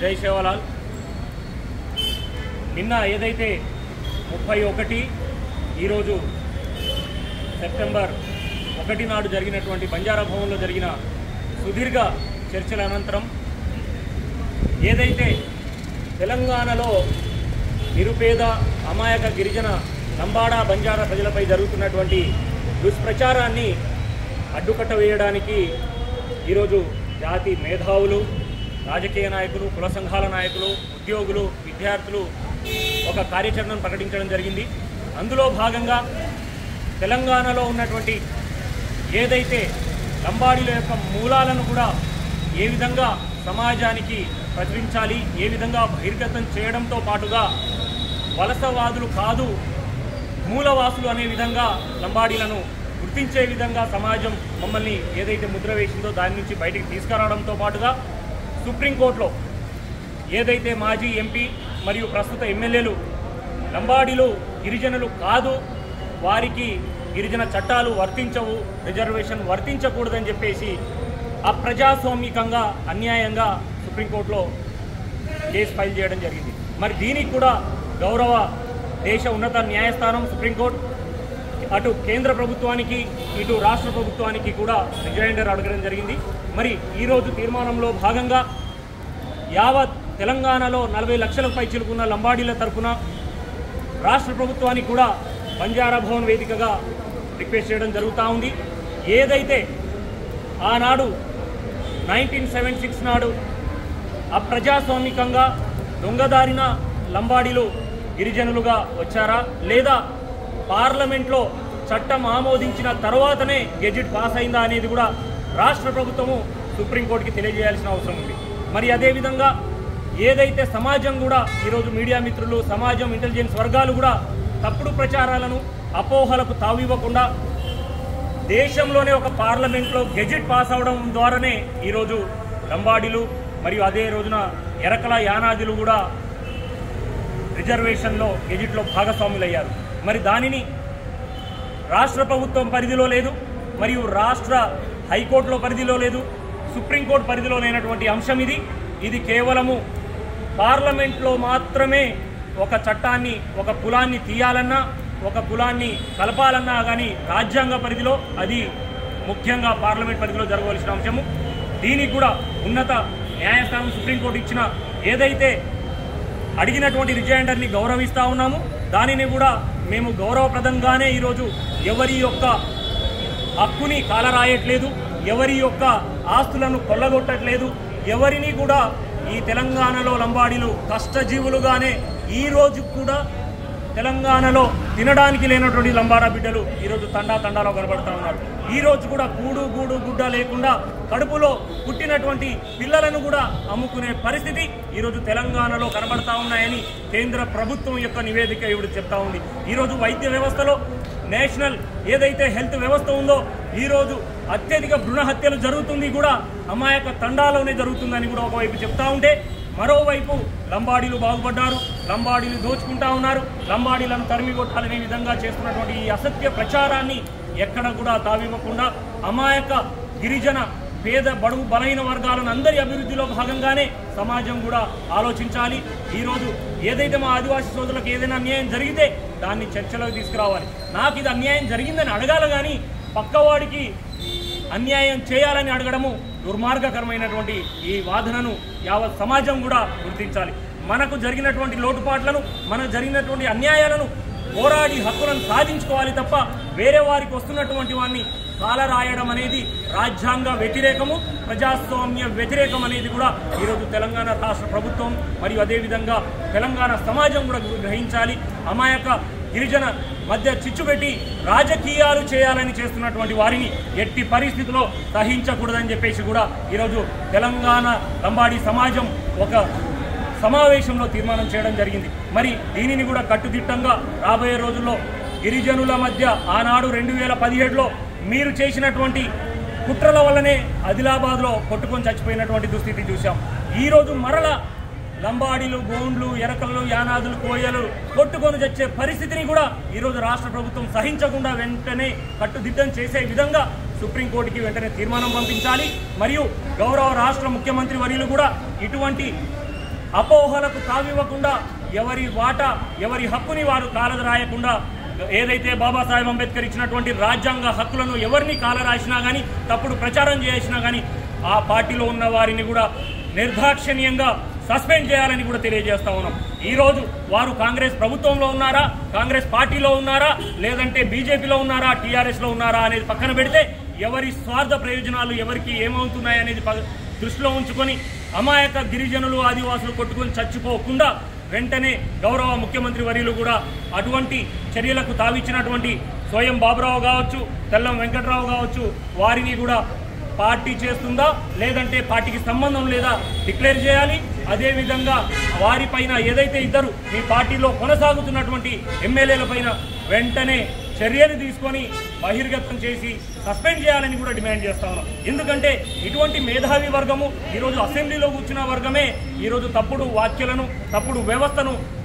జై సేవలాల్. నిన్న ఏదైతే 31 ఈరోజు సెప్టెంబర్ 1 నాడు జరిగినటువంటి బంజారా భవన్లో జరిగిన సుదీర్ఘ చర్చల అనంతరం ఏదైతే తెలంగాణలో నిరుపేద అమాయక గిరిజన లంబాడా బంజారా ప్రజలపై జరుగుతున్నటువంటి దుష్ప్రచారాన్ని అడ్డుకట్ట వేయడానికి ఈరోజు జాతి మేధావులు, రాజకీయ నాయకులు, కుల సంఘాల నాయకులు, ఉద్యోగులు, విద్యార్థులు ఒక కార్యాచరణను ప్రకటించడం జరిగింది. అందులో భాగంగా తెలంగాణలో ఉన్నటువంటి ఏదైతే లంబాడీల యొక్క మూలాలను కూడా ఏ విధంగా సమాజానికి ప్రచురించాలి, ఏ విధంగా బహిర్గతం చేయడంతో పాటుగా వలసవాదులు కాదు మూలవాసులు అనే విధంగా లంబాడీలను గుర్తించే విధంగా సమాజం మమ్మల్ని ఏదైతే ముద్ర వేసిందో దాని నుంచి బయటికి తీసుకురావడంతో పాటుగా సుప్రీంకోర్టులో ఏదైతే మాజీ ఎంపీ మరియు ప్రస్తుత ఎమ్మెల్యేలు లంబాడీలు గిరిజనులు కాదు, వారికి గిరిజన చట్టాలు వర్తించవు, రిజర్వేషన్ వర్తించకూడదని చెప్పేసి అప్రజాస్వామికంగా అన్యాయంగా సుప్రీంకోర్టులో కేసు ఫైల్ చేయడం జరిగింది. మరి దీనికి కూడా గౌరవ దేశ ఉన్నత న్యాయస్థానం సుప్రీంకోర్టు అటు కేంద్ర ప్రభుత్వానికి ఇటు రాష్ట్ర ప్రభుత్వానికి కూడా రిజైండర్ అడగడం జరిగింది. మరి ఈరోజు తీర్మానంలో భాగంగా యావత్ తెలంగాణలో 40 లక్షలకు పై చిలుకున్న లంబాడీల తరఫున రాష్ట్ర ప్రభుత్వానికి కూడా బంజారా భవన్ వేదికగా రిక్వెస్ట్ చేయడం జరుగుతూ ఉంది. ఏదైతే ఆనాడు 1976 నాడు అప్రజాస్వామికంగా దొంగదారిన లంబాడీలు గిరిజనులుగా వచ్చారా, లేదా పార్లమెంట్లో చట్టం ఆమోదించిన తర్వాతనే గెజిట్ పాస్ అయిందా అనేది కూడా రాష్ట్ర ప్రభుత్వము సుప్రీంకోర్టుకి తెలియజేయాల్సిన అవసరం ఉంది. మరి అదేవిధంగా ఏదైతే సమాజం కూడా ఈరోజు మీడియా మిత్రులు, సమాజం, ఇంటెలిజెన్స్ వర్గాలు కూడా తప్పుడు ప్రచారాలను, అపోహలకు తావివ్వకుండా దేశంలోనే ఒక పార్లమెంట్లో గెజిట్ పాస్ అవడం ద్వారానే ఈరోజు లంబాడీలు మరియు అదే రోజున ఎరకల యానాదులు కూడా రిజర్వేషన్లో గెజిట్లో భాగస్వాములయ్యారు. మరి దానిని రాష్ట్ర ప్రభుత్వం పరిధిలో లేదు, మరియు రాష్ట్ర హైకోర్టులో పరిధిలో లేదు, సుప్రీంకోర్టు పరిధిలో లేనటువంటి అంశం ఇది కేవలము పార్లమెంట్లో మాత్రమే ఒక చట్టాన్ని, ఒక కులాన్ని తీయాలన్నా, ఒక కులాన్ని కలపాలన్నా కానీ రాజ్యాంగ పరిధిలో, అది ముఖ్యంగా పార్లమెంట్ పరిధిలో జరగవలసిన అంశము. దీనికి కూడా ఉన్నత న్యాయస్థానం సుప్రీంకోర్టు ఇచ్చిన ఏదైతే అడిగినటువంటి రిజైండర్ని గౌరవిస్తూ ఉన్నాము, దానిని కూడా మేము గౌరవప్రదంగానే ఈరోజు ఎవరి యొక్క హక్కుని కాలరాయట్లేదు, ఎవరి యొక్క ఆస్తులను కొల్లగొట్టట్లేదు, ఎవరిని కూడా ఈ తెలంగాణలో లంబాడీలు కష్టజీవులుగానే ఈ రోజు కూడా తెలంగాణలో తినడానికి లేనటువంటి లంబాడా బిడ్డలు ఈరోజు తండాలో కనబడుతూ ఉన్నారు. ఈ రోజు కూడా కూడు గూడు గుడ్డ లేకుండా కడుపులో పుట్టినటువంటి పిల్లలను కూడా అమ్ముకునే పరిస్థితి ఈరోజు తెలంగాణలో కనబడతా ఉన్నాయని కేంద్ర ప్రభుత్వం యొక్క నివేదిక ఇప్పుడు చెప్తా ఉంది. ఈరోజు వైద్య వ్యవస్థలో నేషనల్ ఏదైతే హెల్త్ వ్యవస్థ ఉందో ఈరోజు అత్యధిక భ్రూణ హత్యలు జరుగుతుంది కూడా అమాయక తండాలోనే జరుగుతుందని కూడా ఒకవైపు చెప్తా ఉంటే, మరోవైపు లంబాడీలు బాగుపడ్డారు, లంబాడీలు దోచుకుంటా ఉన్నారు, లంబాడీలను తరిమి కొట్టాలనే విధంగా చేస్తున్నటువంటి ఈ అసత్య ప్రచారాన్ని ఎక్కడ కూడా తావివ్వకుండా అమాయక గిరిజన పేద బడుగు బలహీన వర్గాలను అందరి అభివృద్ధిలో భాగంగానే సమాజం కూడా ఆలోచించాలి. ఈరోజు ఏదైతే మా ఆదివాసీ సోదరులకు ఏదైనా అన్యాయం జరిగితే దాన్ని చర్చలోకి తీసుకురావాలి. నాకు ఇది అన్యాయం జరిగిందని అడగాలి కానీ పక్కవాడికి అన్యాయం చేయాలని అడగడము దుర్మార్గకరమైనటువంటి ఈ వాదనను యావత్ సమాజం కూడా గుర్తించాలి. మనకు జరిగినటువంటి లోటుపాట్లను, మనకు జరిగినటువంటి అన్యాయాలను పోరాడి హక్కులను సాధించుకోవాలి తప్ప వేరే వారికి వస్తున్నటువంటి వారిని కాలరాయడం అనేది రాజ్యాంగ వ్యతిరేకము, ప్రజాస్వామ్య వ్యతిరేకం అనేది కూడా ఈరోజు తెలంగాణ రాష్ట్ర ప్రభుత్వం మరియు అదేవిధంగా తెలంగాణ సమాజం కూడా గ్రహించాలి. అమాయక గిరిజన మధ్య చిచ్చుపెట్టి రాజకీయాలు చేయాలని చేస్తున్నటువంటి వారిని ఎట్టి పరిస్థితుల్లో సహించకూడదని చెప్పేసి కూడా ఈరోజు తెలంగాణ లంబాడీ సమాజం ఒక సమావేశంలో తీర్మానం చేయడం జరిగింది. మరి దీనిని కూడా కట్టుదిట్టంగా రాబోయే రోజుల్లో గిరిజనుల మధ్య ఆనాడు 2017లో మీరు చేసినటువంటి కుట్రల వల్లనే ఆదిలాబాద్లో కొట్టుకొని చచ్చిపోయినటువంటి దుస్థితి చూసాం. ఈరోజు మరల లంబాడీలు, గోండ్లు, ఎరకలు, యానాదులు, కోయలు కొట్టుకొని చచ్చే పరిస్థితిని కూడా ఈరోజు రాష్ట్ర ప్రభుత్వం సహించకుండా వెంటనే కట్టుదిట్టం చేసే విధంగా సుప్రీంకోర్టుకి వెంటనే తీర్మానం పంపించాలి. మరియు గౌరవ రాష్ట్ర ముఖ్యమంత్రి వర్యులు కూడా ఇటువంటి అపోహలకు తావివ్వకుండా ఎవరి వాటా ఎవరి హక్కుని వారు కాలరాయకుండా ఏదైతే బాబాసాహెబ్ అంబేద్కర్ ఇచ్చినటువంటి రాజ్యాంగ హక్కులను ఎవరిని కాలరాసినా కానీ తప్పుడు ప్రచారం చేసినా కానీ ఆ పార్టీలో ఉన్న వారిని కూడా నిర్దాక్షిణ్యంగా సస్పెండ్ చేయాలని కూడా తెలియజేస్తా ఉన్నాం. ఈరోజు వారు కాంగ్రెస్ ప్రభుత్వంలో ఉన్నారా, కాంగ్రెస్ పార్టీలో ఉన్నారా, లేదంటే బీజేపీలో ఉన్నారా, టీఆర్ఎస్లో ఉన్నారా అనేది పక్కన పెడితే ఎవరి స్వార్థ ప్రయోజనాలు ఎవరికి ఏమవుతున్నాయి అనేది దృష్టిలో ఉంచుకొని అమాయక గిరిజనులు ఆదివాసులు కొట్టుకొని చచ్చిపోకుండా వెంటనే గౌరవ ముఖ్యమంత్రి వర్యులు కూడా అటువంటి చర్యలకు తావిచ్చినటువంటి స్వయం బాబురావు కావచ్చు, తెల్లం వెంకట్రావు కావచ్చు, వారిని కూడా పార్టీ చేస్తుందా లేదంటే పార్టీకి సంబంధం లేదా డిక్లేర్ చేయాలి. అదేవిధంగా వారిపైన ఏదైతే ఇద్దరు మీ పార్టీలో కొనసాగుతున్నటువంటి ఎమ్మెల్యేల పైన వెంటనే చర్యలు తీసుకొని బహిర్గతం చేసి సస్పెండ్ చేయాలని కూడా డిమాండ్ చేస్తా ఉన్నాం. ఎందుకంటే ఇటువంటి మేధావి వర్గము ఈరోజు అసెంబ్లీలో కూర్చున్న వర్గమే ఈరోజు తప్పుడు వ్యాఖ్యలను, తప్పుడు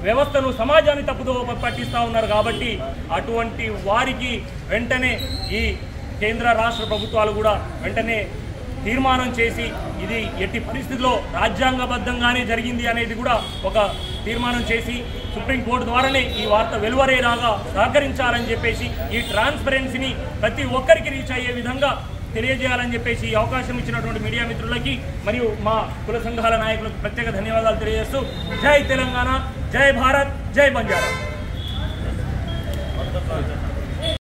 వ్యవస్థను సమాజాన్ని తప్పుదో పట్టిస్తూ ఉన్నారు. కాబట్టి అటువంటి వారికి వెంటనే ఈ కేంద్ర రాష్ట్ర ప్రభుత్వాలు కూడా వెంటనే తీర్మానం చేసి ఇది ఎట్టి పరిస్థితుల్లో రాజ్యాంగబద్ధంగానే జరిగింది అనేది కూడా ఒక తీర్మానం చేసి సుప్రీంకోర్టు ద్వారానే ఈ వార్త వెలువరేలాగా సహకరించాలని చెప్పేసి ఈ ట్రాన్స్పరెన్సీని ప్రతి ఒక్కరికి రీచ్ అయ్యే విధంగా తెలియజేయాలని చెప్పేసి ఈ అవకాశం ఇచ్చినటువంటి మీడియా మిత్రులకి మరియు మా కుల సంఘాల నాయకులకు ప్రత్యేక ధన్యవాదాలు తెలియజేస్తూ జై తెలంగాణ, జై భారత్, జై బంజారా.